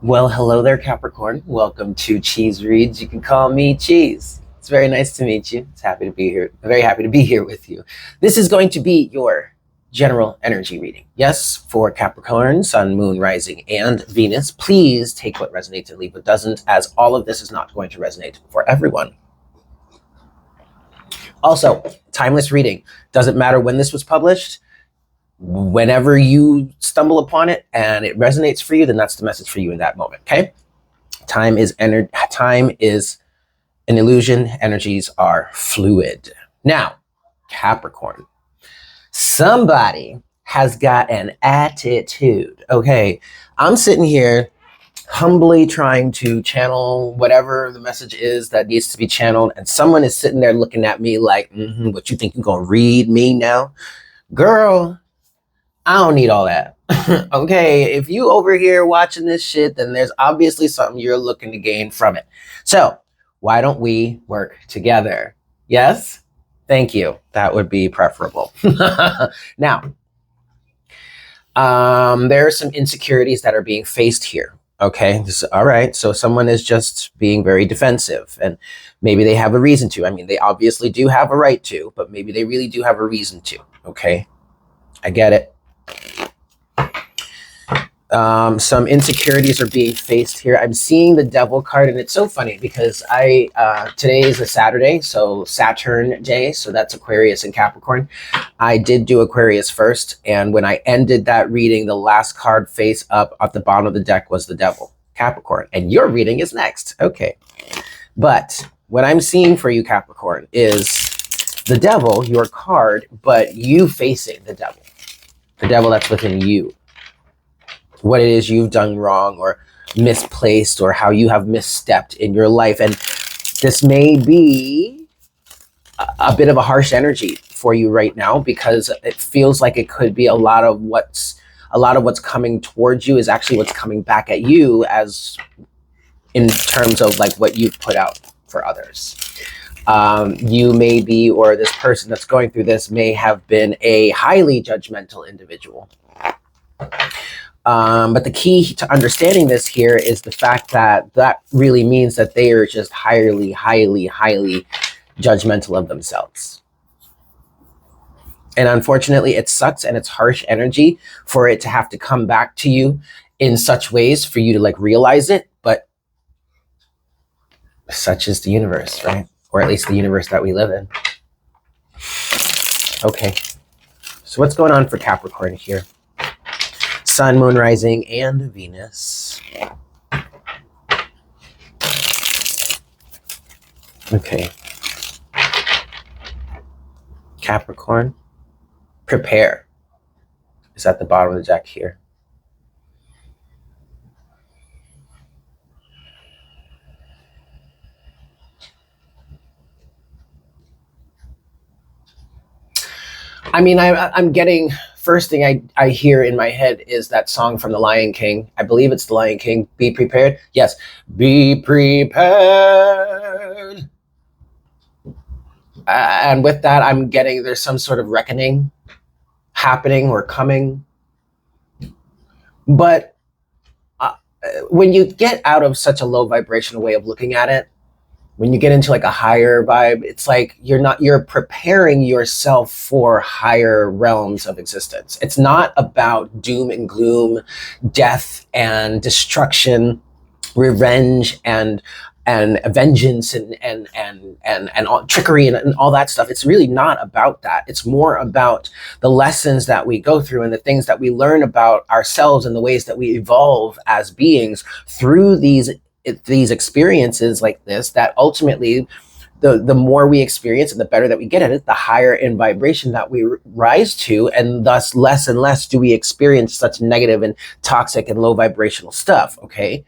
Well, hello there, Capricorn. Welcome to Cheese Reads. You can call me Cheese. It's very nice to meet you. It's happy to be here. I'm very happy to be here with you. This is going to be your general energy reading. Yes, for Capricorn, Sun, Moon, Rising, and Venus. Please take what resonates and leave what doesn't, as all of this is not going to resonate for everyone. Also, timeless reading. Doesn't matter when this was published. Whenever you stumble upon it and it resonates for you, then that's the message for you in that moment. Okay. Time is an illusion. Energies are fluid. Now, Capricorn, somebody has got an attitude. Okay. I'm sitting here humbly trying to channel whatever the message is that needs to be channeled. And someone is sitting there looking at me like, what you think you're going to read me now? Girl, I don't need all that. Okay, if you over here watching this shit, then there's obviously something you're looking to gain from it. So why don't we work together? Yes? Thank you. That would be preferable. Now, there are some insecurities that are being faced here. Okay, all right. So someone is just being very defensive, and maybe they have a reason to. I mean, they obviously do have a right to, but maybe they really do have a reason to. Okay, I get it. Some insecurities are being faced here. I'm seeing the Devil card, and it's so funny because today is a Saturday, so Saturn day, so that's Aquarius and Capricorn. I did do Aquarius first, and when I ended that reading, the last card face up at the bottom of the deck was the Devil, Capricorn, and your reading is next. Okay, but what I'm seeing for you, Capricorn, is the Devil, your card, but you facing the devil that's within you. What it is you've done wrong or misplaced, or how you have misstepped in your life. And this may be a bit of a harsh energy for you right now, because it feels like it could be a lot of what's coming towards you is actually what's coming back at you, as in terms of like what you've put out for others. You may be, or this person that's going through this may have been a highly judgmental individual. But the key to understanding this here is the fact that that really means that they are just highly, highly, highly judgmental of themselves. And unfortunately, it sucks and it's harsh energy for it to have to come back to you in such ways for you to like realize it. But such is the universe, right? Or at least the universe that we live in. Okay. So what's going on for Capricorn here? Sun, Moon, Rising, and Venus. Okay. Capricorn, prepare is at the bottom of the deck here. I mean, I'm getting, first thing I hear in my head is that song from The Lion King. I believe it's The Lion King. Be prepared. Yes. Be prepared. And with that, I'm getting there's some sort of reckoning happening or coming. But when you get out of such a low vibrational way of looking at it, when you get into like a higher vibe, it's like you're preparing yourself for higher realms of existence. It's not about doom and gloom, death and destruction, revenge and vengeance and all, trickery and all that stuff. It's really not about that. It's more about the lessons that we go through and the things that we learn about ourselves and the ways that we evolve as beings through these experiences like this, that ultimately the more we experience and the better that we get at it, the higher in vibration that we rise to, and thus less and less do we experience such negative and toxic and low vibrational stuff. Okay,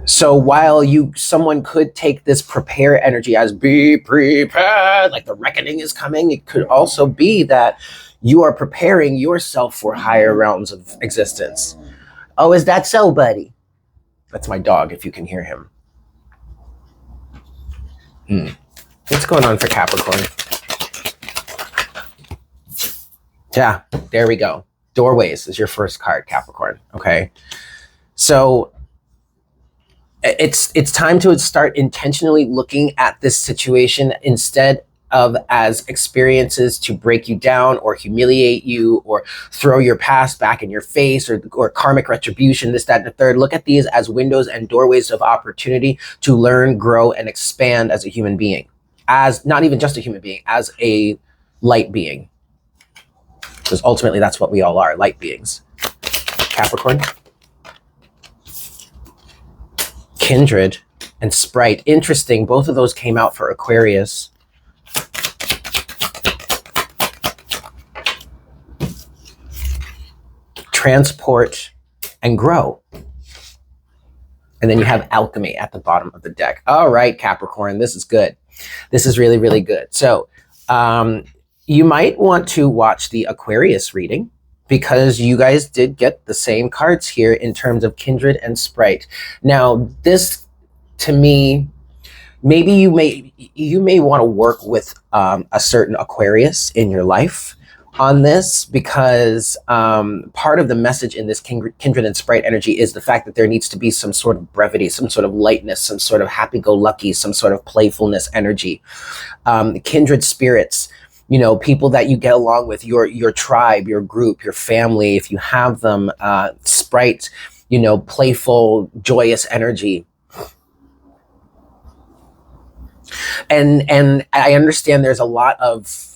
so while someone could take this prepare energy as be prepared, like the reckoning is coming, it could also be that you are preparing yourself for higher realms of existence. Oh, is that so, buddy? That's my dog, if you can hear him. What's going on for Capricorn? Yeah, there we go. Doorways is your first card, Capricorn. Okay. So it's time to start intentionally looking at this situation instead of as experiences to break you down or humiliate you or throw your past back in your face or karmic retribution, this, that, and the third. Look at these as windows and doorways of opportunity to learn, grow, and expand as a human being. As not even just a human being, as a light being. Because ultimately that's what we all are, light beings. Capricorn. Kindred and Sprite. Interesting. Both of those came out for Aquarius. Transport and grow. And then you have alchemy at the bottom of the deck. All right, Capricorn, this is good. This is really, really good. So you might want to watch the Aquarius reading because you guys did get the same cards here in terms of Kindred and Sprite. Now, this, to me, maybe you may want to work with a certain Aquarius in your life on this, because part of the message in this Kindred and Sprite energy is the fact that there needs to be some sort of brevity, some sort of lightness, some sort of happy-go-lucky, some sort of playfulness energy. Kindred spirits, you know, people that you get along with, your tribe, your group, your family, if you have them. Sprite, you know, playful, joyous energy. And I understand there's a lot of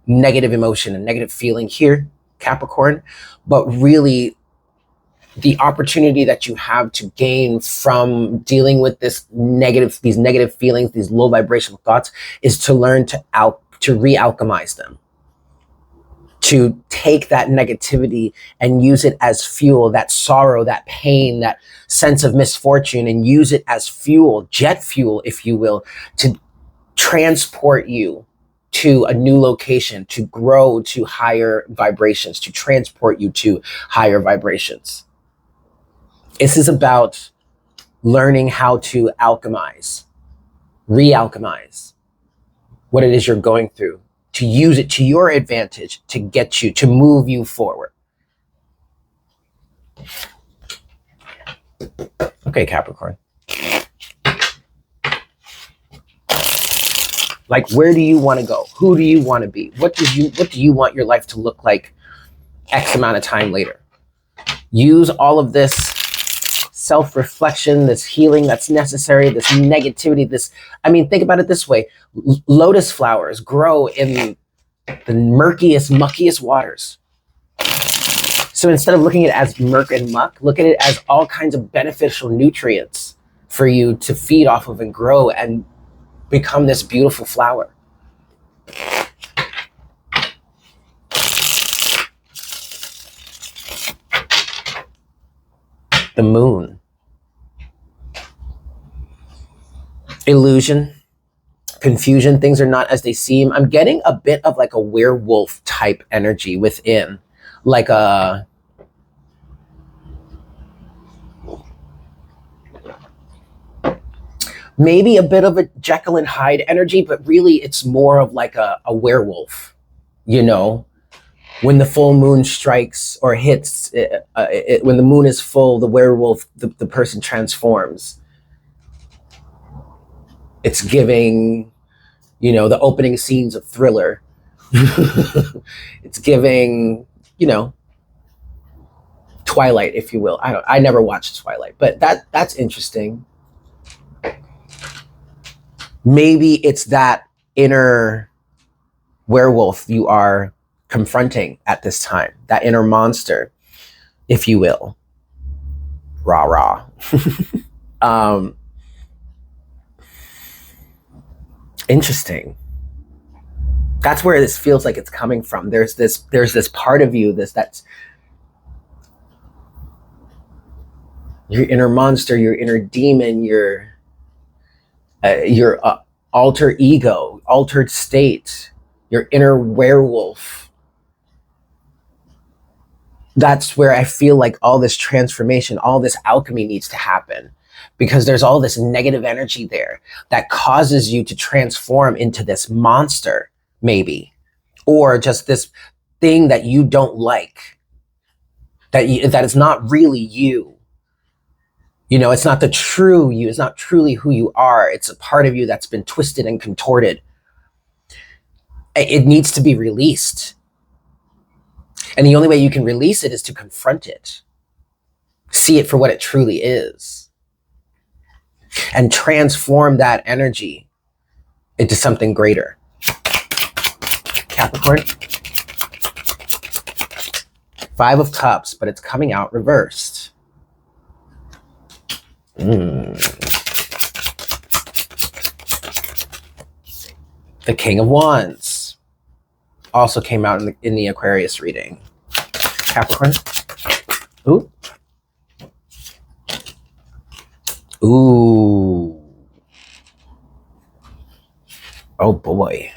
negative emotion and negative feeling here, Capricorn, but really the opportunity that you have to gain from dealing with these negative feelings, these low vibrational thoughts, is to learn to re-alchemize them, to take that negativity and use it as fuel, that sorrow, that pain, that sense of misfortune, and use it as fuel, jet fuel, if you will, to transport you to a new location, to grow to higher vibrations, to transport you to higher vibrations. This is about learning how to alchemize, re-alchemize what it is you're going through, to use it to your advantage, to get you, to move you forward. Okay, Capricorn. Like, where do you want to go? Who do you want to be? What do you want your life to look like X amount of time later? Use all of this self-reflection, this healing that's necessary, this negativity, think about it this way. Lotus flowers grow in the murkiest, muckiest waters. So instead of looking at it as murk and muck, look at it as all kinds of beneficial nutrients for you to feed off of and grow and become this beautiful flower. The moon. Illusion, confusion, things are not as they seem. I'm getting a bit of like a werewolf type energy within, like a maybe a bit of a Jekyll and Hyde energy, but really it's more of like a werewolf, you know, when the full moon strikes or hits, when the moon is full, the werewolf, the person transforms. It's giving, you know, the opening scenes of Thriller. It's giving, you know, Twilight, if you will. I never watched Twilight, but that's interesting. Maybe it's that inner werewolf you are confronting at this time, that inner monster, if you will. Rah, rah. Interesting. That's where this feels like it's coming from. There's this part of you, that's your inner monster, your inner demon, your alter ego, altered state, your inner werewolf. That's where I feel like all this transformation, all this alchemy needs to happen, because there's all this negative energy there that causes you to transform into this monster, maybe, or just this thing that you don't like, that it's not really you. You know, it's not the true you. It's not truly who you are. It's a part of you that's been twisted and contorted. It needs to be released. And the only way you can release it is to confront it. See it for what it truly is. And transform that energy into something greater. Capricorn. 5 of Cups, but it's coming out reversed. The King of Wands also came out in the Aquarius reading. Capricorn. Ooh. Ooh. Oh boy.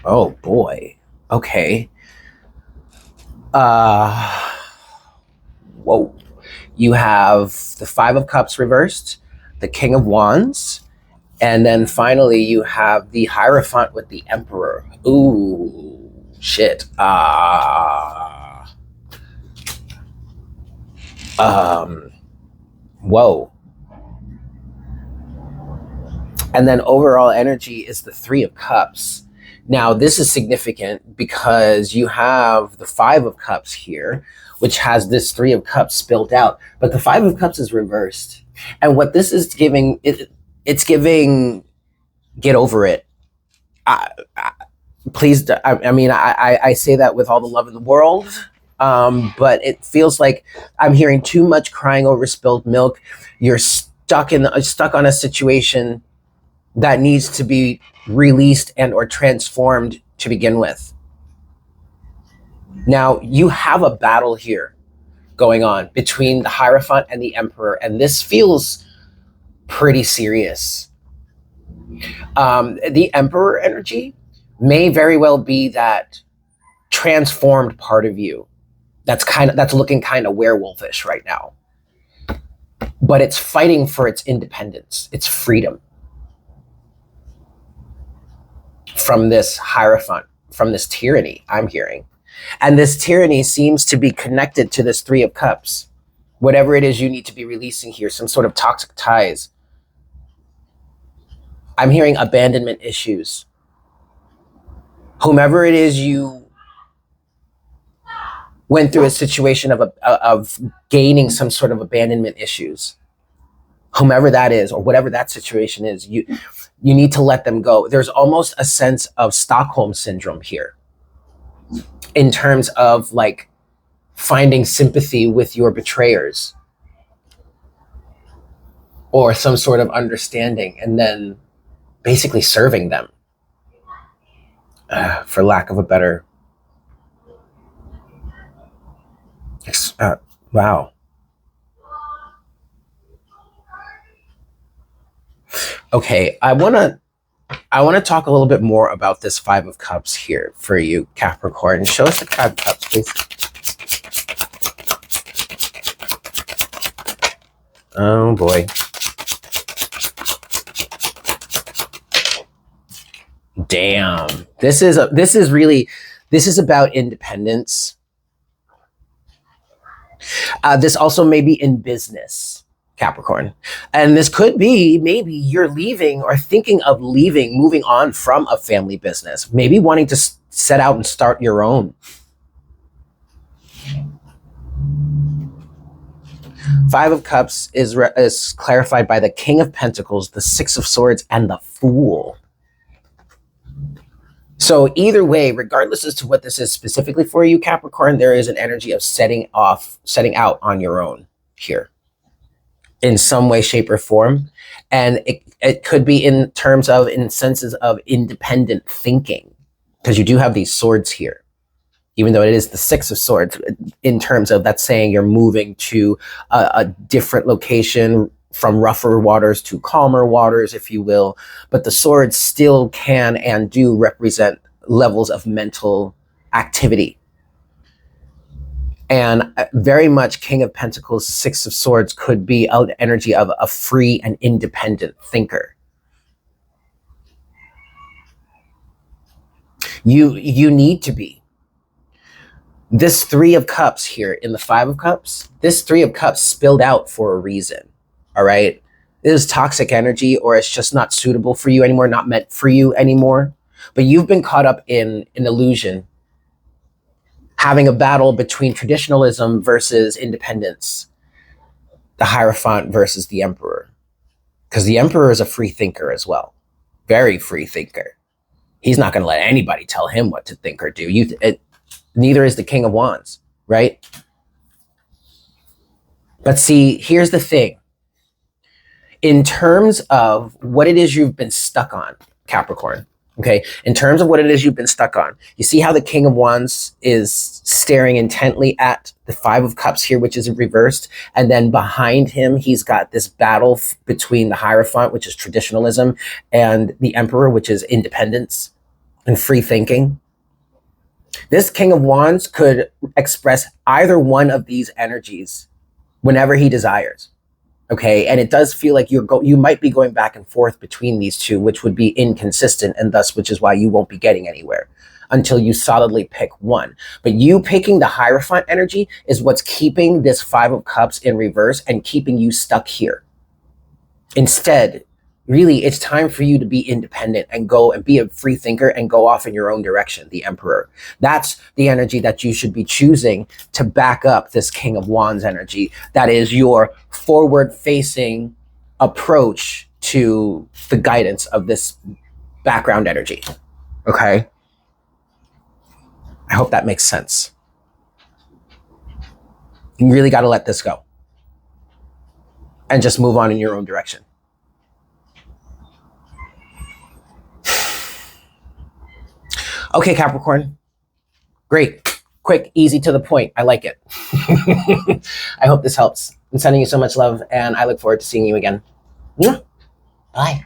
Oh boy. Okay. Whoa. You have the 5 of Cups reversed, the King of Wands, and then finally you have the Hierophant with the Emperor. Ooh, shit. Whoa. And then overall energy is the 3 of Cups. Now, this is significant because you have the 5 of Cups here, which has this 3 of Cups spilled out, but the 5 of Cups is reversed. And what this is giving, it's giving, get over it. Please, I say that with all the love in the world, but it feels like I'm hearing too much crying over spilled milk. You're stuck on a situation that needs to be released and or transformed to begin with. Now, you have a battle here going on between the Hierophant and the Emperor, and this feels pretty serious. The Emperor energy may very well be that transformed part of you that's looking kind of werewolfish right now. But it's fighting for its independence, its freedom from this Hierophant, from this tyranny I'm hearing. And this tyranny seems to be connected to this 3 of Cups. Whatever it is you need to be releasing here, some sort of toxic ties. I'm hearing abandonment issues. Whomever it is you went through a situation of gaining some sort of abandonment issues. Whomever that is, or whatever that situation is, you need to let them go. There's almost a sense of Stockholm syndrome here in terms of like finding sympathy with your betrayers or some sort of understanding and then basically serving them, for lack of a better. Wow. Okay, I want to talk a little bit more about this 5 of Cups here for you, Capricorn. Show us the 5 of Cups, please. Oh boy. Damn. This is about independence. This also may be in business, Capricorn. And this could be maybe you're leaving or thinking of leaving, moving on from a family business, maybe wanting to set out and start your own. 5 of Cups is clarified by the King of Pentacles, the 6 of Swords, and the Fool. So either way, regardless as to what this is specifically for you, Capricorn, there is an energy of setting out on your own here in some way, shape, or form. And it could be in senses of independent thinking, because you do have these swords here, even though it is the 6 of Swords, in terms of that's saying you're moving to a different location, from rougher waters to calmer waters, if you will. But the swords still can and do represent levels of mental activity. And very much King of Pentacles, 6 of Swords could be an energy of a free and independent thinker. You need to be. This Three of Cups here in the Five of Cups, this Three of Cups spilled out for a reason. All right. It is toxic energy, or it's just not suitable for you anymore, not meant for you anymore. But you've been caught up in an illusion, having a battle between traditionalism versus independence, the Hierophant versus the Emperor. Because the Emperor is a free thinker as well. Very free thinker. He's not going to let anybody tell him what to think or do. Neither is the King of Wands, right? But see, here's the thing. In terms of what it is you've been stuck on, Capricorn, okay? In terms of what it is you've been stuck on, you see how the King of Wands is staring intently at the Five of Cups here, which is reversed. And then behind him, he's got this battle between the Hierophant, which is traditionalism, and the Emperor, which is independence and free thinking. This King of Wands could express either one of these energies whenever he desires. Okay, and it does feel like you might be going back and forth between these two, which would be inconsistent, and thus, which is why you won't be getting anywhere until you solidly pick one. But you picking the Hierophant energy is what's keeping this Five of Cups in reverse and keeping you stuck here. Instead, really, it's time for you to be independent and go and be a free thinker and go off in your own direction, the Emperor. That's the energy that you should be choosing to back up this King of Wands energy. That is your forward-facing approach to the guidance of this background energy. Okay? I hope that makes sense. You really got to let this go and just move on in your own direction. Okay, Capricorn. Great. Quick, easy, to the point. I like it. I hope this helps. I'm sending you so much love, and I look forward to seeing you again. Bye.